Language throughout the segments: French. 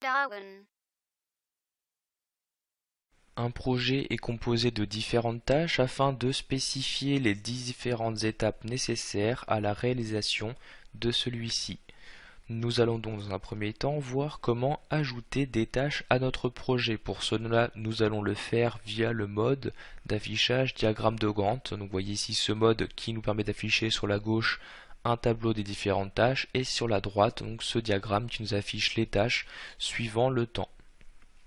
Darwin. Un projet est composé de différentes tâches afin de spécifier les différentes étapes nécessaires à la réalisation de celui-ci. Nous allons donc dans un premier temps voir comment ajouter des tâches à notre projet. Pour cela, nous allons le faire via le mode d'affichage diagramme de Gantt. Donc vous voyez ici ce mode qui nous permet d'afficher sur la gauche un tableau des différentes tâches et sur la droite donc ce diagramme qui nous affiche les tâches suivant le temps.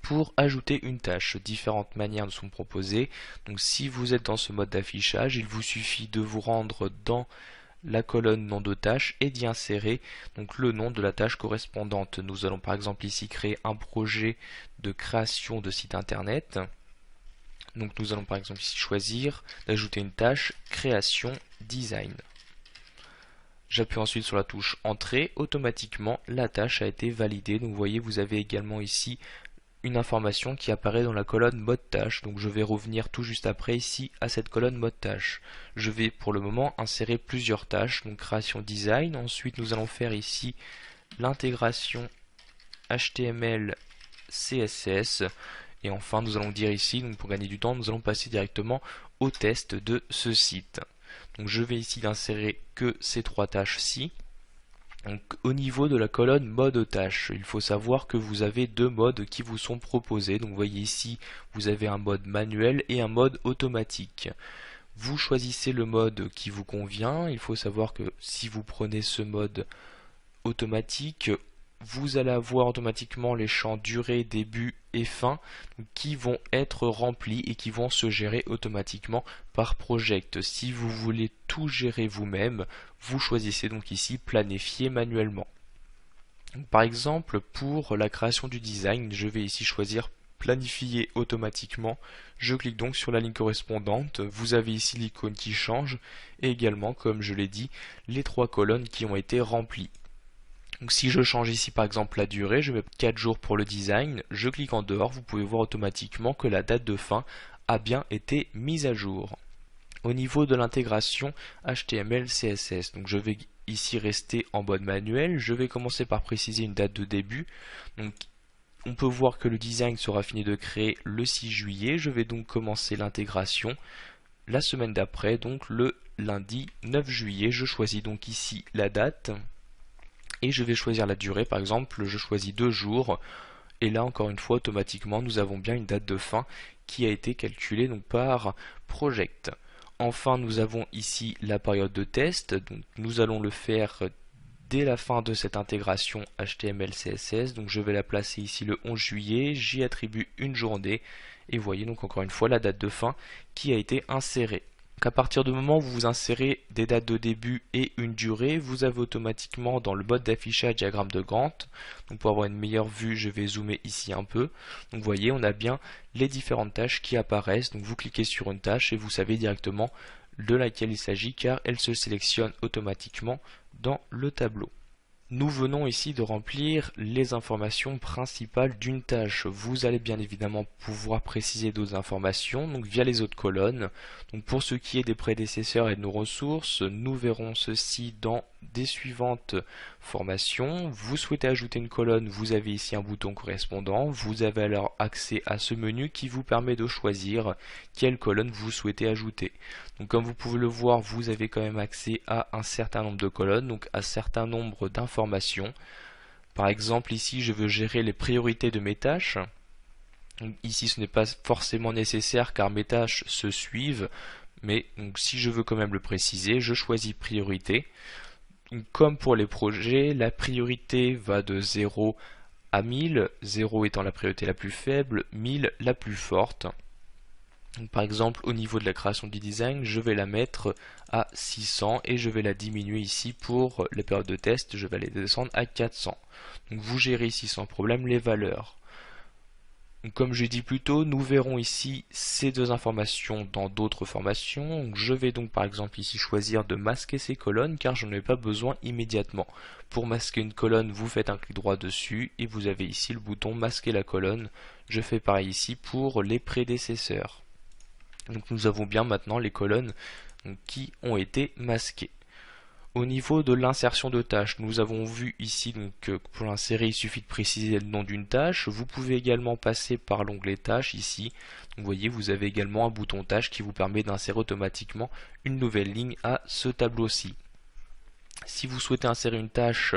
Pour ajouter une tâche, différentes manières nous sont proposées. Donc si vous êtes dans ce mode d'affichage, il vous suffit de vous rendre dans la colonne nom de tâche et d'y insérer donc le nom de la tâche correspondante. Nous allons par exemple ici créer un projet de création de site internet. Donc nous allons par exemple ici choisir d'ajouter une tâche création design. J'appuie ensuite sur la touche entrée, automatiquement la tâche a été validée. Donc vous voyez, vous avez également ici une information qui apparaît dans la colonne mode tâche. Donc je vais revenir tout juste après ici à cette colonne mode tâche. Je vais pour le moment insérer plusieurs tâches, donc création design. Ensuite nous allons faire ici l'intégration HTML CSS. Et enfin nous allons dire ici, donc pour gagner du temps, nous allons passer directement au test de ce site. Donc je vais ici insérer que ces trois tâches-ci. Donc, au niveau de la colonne mode tâche, il faut savoir que vous avez deux modes qui vous sont proposés. Donc vous voyez ici, vous avez un mode manuel et un mode automatique. Vous choisissez le mode qui vous convient. Il faut savoir que si vous prenez ce mode automatique, vous allez avoir automatiquement les champs durée, début et fin qui vont être remplis et qui vont se gérer automatiquement par project. Si vous voulez tout gérer vous-même, vous choisissez donc ici planifier manuellement. Par exemple, pour la création du design, je vais ici choisir planifier automatiquement. Je clique donc sur la ligne correspondante. Vous avez ici l'icône qui change et également, comme je l'ai dit, les trois colonnes qui ont été remplies. Donc si je change ici par exemple la durée, je mets 4 jours pour le design, je clique en dehors, vous pouvez voir automatiquement que la date de fin a bien été mise à jour. Au niveau de l'intégration HTML CSS, donc je vais ici rester en mode manuel, je vais commencer par préciser une date de début. Donc on peut voir que le design sera fini de créer le 6 juillet, je vais donc commencer l'intégration la semaine d'après, donc le lundi 9 juillet, je choisis donc ici la date. Et je vais choisir la durée, par exemple, je choisis 2 jours. Et là, encore une fois, automatiquement, nous avons bien une date de fin qui a été calculée donc par Project. Enfin, nous avons ici la période de test. Donc, nous allons le faire dès la fin de cette intégration HTML-CSS. Donc, je vais la placer ici le 11 juillet. J'y attribue une journée. Et vous voyez donc encore une fois la date de fin qui a été insérée. À partir du moment où vous insérez des dates de début et une durée, vous avez automatiquement dans le mode d'affichage diagramme de Gantt. Donc pour avoir une meilleure vue, je vais zoomer ici un peu. Donc vous voyez, on a bien les différentes tâches qui apparaissent. Donc vous cliquez sur une tâche et vous savez directement de laquelle il s'agit car elle se sélectionne automatiquement dans le tableau. Nous venons ici de remplir les informations principales d'une tâche. Vous allez bien évidemment pouvoir préciser d'autres informations donc via les autres colonnes. Donc pour ce qui est des prédécesseurs et de nos ressources, nous verrons ceci dans des suivantes formations. Vous souhaitez ajouter une colonne, vous avez ici un bouton correspondant. Vous avez alors accès à ce menu qui vous permet de choisir quelle colonne vous souhaitez ajouter. Donc comme vous pouvez le voir, vous avez quand même accès à un certain nombre de colonnes, donc à un certain nombre d'informations. Par exemple, ici, je veux gérer les priorités de mes tâches. Donc, ici, ce n'est pas forcément nécessaire car mes tâches se suivent, mais donc, si je veux quand même le préciser, je choisis priorité. Donc, comme pour les projets, la priorité va de 0 à 1000, 0 étant la priorité la plus faible, 1000 la plus forte. Donc, par exemple, au niveau de la création du design, je vais la mettre à 600 et je vais la diminuer ici pour les périodes de test, je vais les descendre à 400. Donc vous gérez ici sans problème les valeurs. Donc, comme je dit plus tôt, nous verrons ici ces deux informations dans d'autres formations. Donc, je vais donc par exemple ici choisir de masquer ces colonnes car je n'en ai pas besoin immédiatement. Pour masquer une colonne, vous faites un clic droit dessus et vous avez ici le bouton masquer la colonne. Je fais pareil ici pour les prédécesseurs. Donc nous avons bien maintenant les colonnes qui ont été masquées. Au niveau de l'insertion de tâches, nous avons vu ici donc que pour l'insérer, il suffit de préciser le nom d'une tâche. Vous pouvez également passer par l'onglet tâches ici. Donc, vous voyez, vous avez également un bouton tâche qui vous permet d'insérer automatiquement une nouvelle ligne à ce tableau-ci. Si vous souhaitez insérer une tâche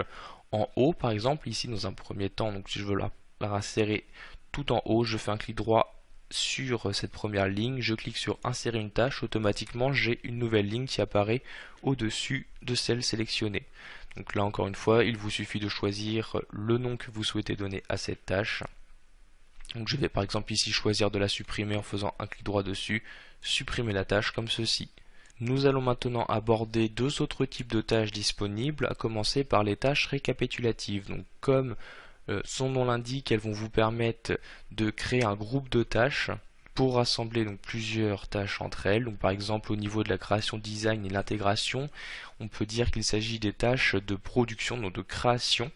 en haut, par exemple, ici dans un premier temps, donc si je veux la insérer tout en haut, je fais un clic droit sur cette première ligne, je clique sur insérer une tâche, automatiquement j'ai une nouvelle ligne qui apparaît au-dessus de celle sélectionnée. Donc là encore une fois, il vous suffit de choisir le nom que vous souhaitez donner à cette tâche. Donc je vais par exemple ici choisir de la supprimer en faisant un clic droit dessus, supprimer la tâche comme ceci. Nous allons maintenant aborder deux autres types de tâches disponibles, à commencer par les tâches récapitulatives. Donc comme son nom l'indique, elles vont vous permettre de créer un groupe de tâches pour rassembler donc plusieurs tâches entre elles. Donc par exemple au niveau de la création design et l'intégration, on peut dire qu'il s'agit des tâches de production, donc de création.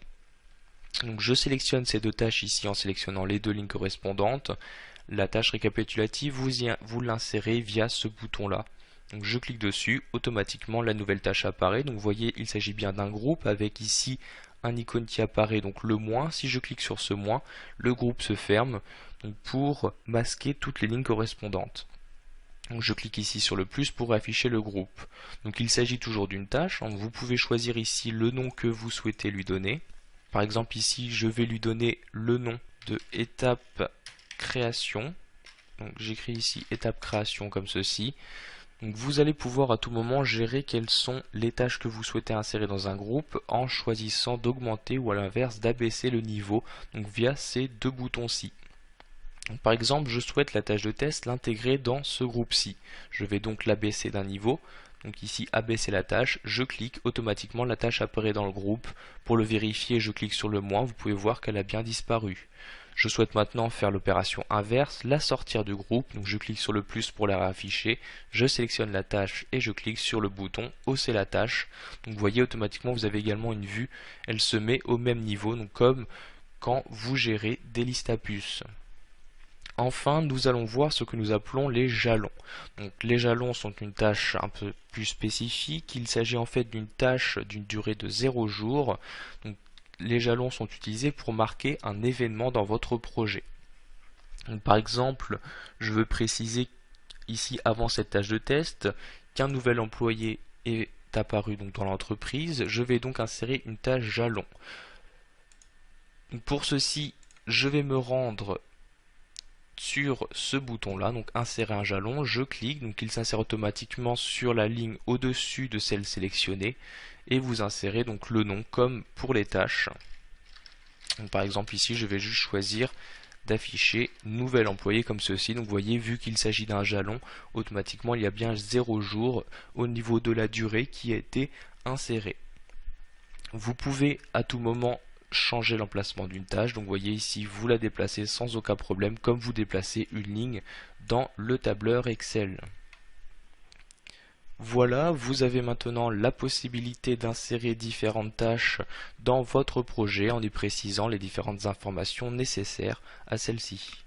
Donc je sélectionne ces deux tâches ici en sélectionnant les deux lignes correspondantes. La tâche récapitulative, vous l'insérez via ce bouton là. Donc je clique dessus, automatiquement la nouvelle tâche apparaît. Donc vous voyez, il s'agit bien d'un groupe avec ici un icône qui apparaît, donc le moins. Si je clique sur ce moins, le groupe se ferme donc pour masquer toutes les lignes correspondantes. Donc je clique ici sur le plus pour afficher le groupe. Donc il s'agit toujours d'une tâche. Donc vous pouvez choisir ici le nom que vous souhaitez lui donner. Par exemple ici, je vais lui donner le nom de étape création. Donc j'écris ici étape création comme ceci. Donc vous allez pouvoir à tout moment gérer quelles sont les tâches que vous souhaitez insérer dans un groupe en choisissant d'augmenter ou à l'inverse d'abaisser le niveau donc via ces deux boutons-ci. Par exemple, je souhaite la tâche de test l'intégrer dans ce groupe-ci. Je vais donc l'abaisser d'un niveau. Donc ici abaisser la tâche, je clique, automatiquement la tâche apparaît dans le groupe. Pour le vérifier, je clique sur le moins, vous pouvez voir qu'elle a bien disparu. Je souhaite maintenant faire l'opération inverse, la sortir du groupe, donc je clique sur le plus pour la réafficher, je sélectionne la tâche et je clique sur le bouton hausser la tâche. Donc vous voyez automatiquement vous avez également une vue, elle se met au même niveau, donc comme quand vous gérez des listes à puces. Enfin, nous allons voir ce que nous appelons les jalons. Donc, les jalons sont une tâche un peu plus spécifique. Il s'agit en fait d'une tâche d'une durée de 0 jours. Donc, les jalons sont utilisés pour marquer un événement dans votre projet. Donc, par exemple, je veux préciser ici avant cette tâche de test qu'un nouvel employé est apparu donc dans l'entreprise. Je vais donc insérer une tâche jalon. Donc, pour ceci, je vais me rendre sur ce bouton là, donc insérer un jalon, je clique, donc il s'insère automatiquement sur la ligne au-dessus de celle sélectionnée et vous insérez donc le nom comme pour les tâches. Donc, par exemple ici je vais juste choisir d'afficher nouvel employé comme ceci. Donc vous voyez, vu qu'il s'agit d'un jalon, automatiquement il y a bien 0 jours au niveau de la durée qui a été insérée. Vous pouvez à tout moment changer l'emplacement d'une tâche. Donc vous voyez ici, vous la déplacez sans aucun problème, comme vous déplacez une ligne dans le tableur Excel. Voilà, vous avez maintenant la possibilité d'insérer différentes tâches dans votre projet en y précisant les différentes informations nécessaires à celle-ci.